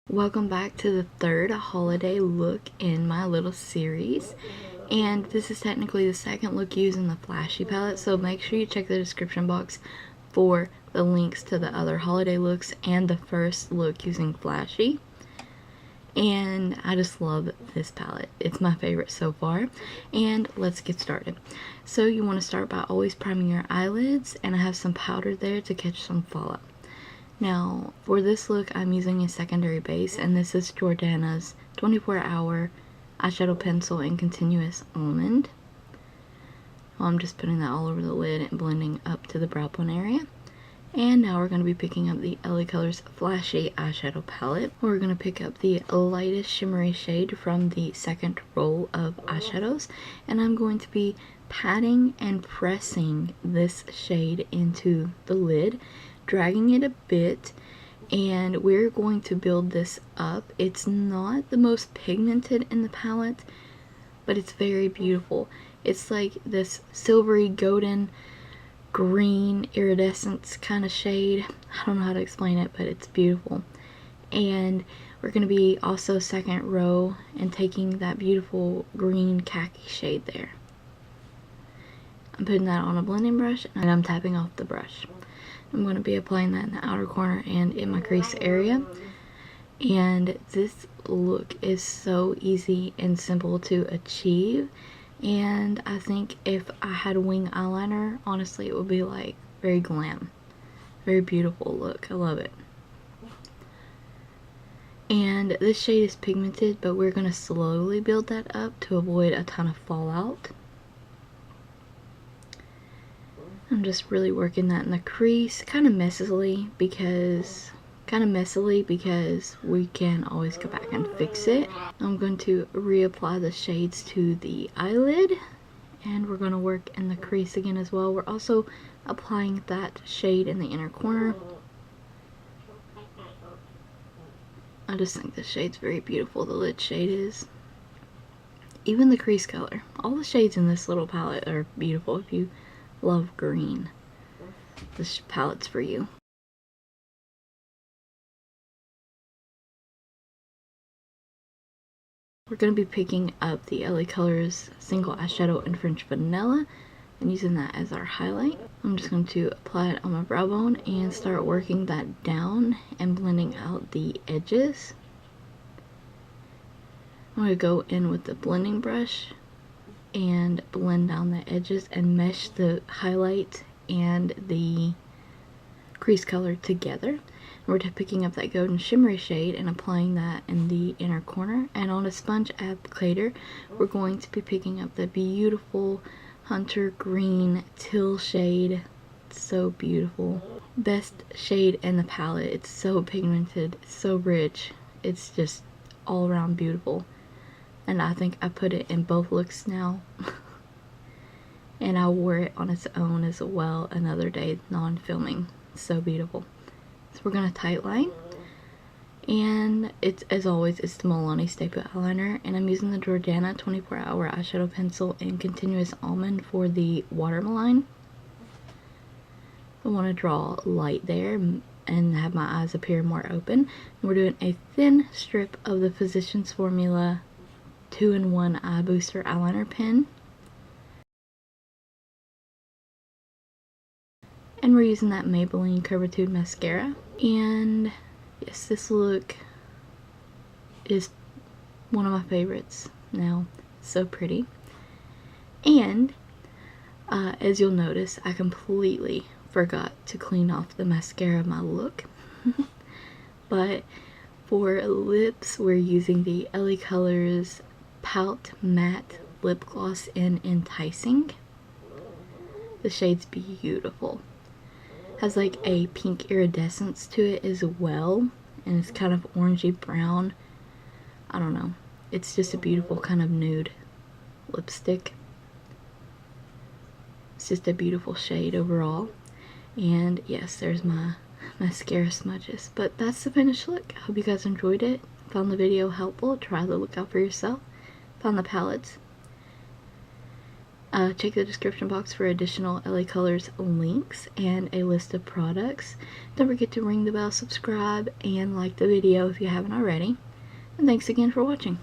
Welcome back to the third holiday look in my little series, and this is technically the second look using the Flashy palette, so make sure you check the description box for the links to the other holiday looks and the first look using Flashy. And I just love this palette. It's my favorite so far, and let's get started. So you want to start by always priming your eyelids, and I have some powder there to catch some fallout. Now, for this look, I'm using a secondary base, and this is Jordana's 24-hour eyeshadow pencil in Continuous Almond. I'm just putting that all over the lid and blending up to the brow bone area. And now we're going to be picking up the LaColors Flashy eyeshadow palette. We're going to pick up the lightest shimmery shade from the second roll of eyeshadows, and I'm going to be patting and pressing this shade into the lid, dragging it a bit, and we're going to build this up. It's not the most pigmented in the palette, but it's very beautiful. It's like this silvery golden green iridescence kind of shade. I don't know how to explain it, but it's beautiful. And we're going to be also second row and taking that beautiful green khaki shade there. I'm putting that on a blending brush, and I'm tapping off the brush. I'm going to be applying that in the outer corner and in my crease area. And this look is so easy and simple to achieve. And I think if I had wing eyeliner, honestly, it would be like very glam. Very beautiful look. I love it. And this shade is pigmented, but we're going to slowly build that up to avoid a ton of fallout. I'm just really working that in the crease, kind of messily because we can always go back and fix it. I'm going to reapply the shades to the eyelid, and we're going to work in the crease again as well. We're also applying that shade in the inner corner. I just think this shade's very beautiful, the lid shade is. Even the crease color. All the shades in this little palette are beautiful. If you love green, this palette's for you. We're going to be picking up the LaColors single eyeshadow in French Vanilla and using that as our highlight. I'm just going to apply it on my brow bone and start working that down and blending out the edges. I'm going to go in with the blending brush and blend down the edges and mesh the highlight and the crease color together. We're picking up that golden shimmery shade and applying that in the inner corner, and on a sponge applicator we're going to be picking up the beautiful hunter green teal shade. It's so beautiful. Best shade in the palette. It's so pigmented, so rich. It's just all around beautiful. And I think I put it in both looks now. And I wore it on its own as well another day, non-filming. So beautiful. So we're going to tightline. And it's, as always, it's the Milani staple eyeliner. And I'm using the Jordana 24-hour eyeshadow pencil in Continuous Almond for the watermelon. I want to draw light there and have my eyes appear more open. And we're doing a thin strip of the Physcians formula 2-in-1 EyeBooster eyeliner pen, and we're using that Maybelline Curvitude mascara. And yes, this look is one of my favorites now. So pretty. And as you'll notice, I completely forgot to clean off the mascara of my look. But for lips, we're using the LaColors Pout Matte Lip Gloss in Enticing. The shade's beautiful. Has like a pink iridescence to it as well, and it's kind of orangey brown. I don't know. It's just a beautiful kind of nude lipstick. It's just a beautiful shade overall. And yes, there's my mascara smudges. But that's the finished look. I hope you guys enjoyed it. Found the video helpful. Try the look out for yourself. Found the palettes Check the description box for additional LaColors links and a list of products. Don't forget to ring the bell, subscribe, and like the video if you haven't already. And thanks again for watching.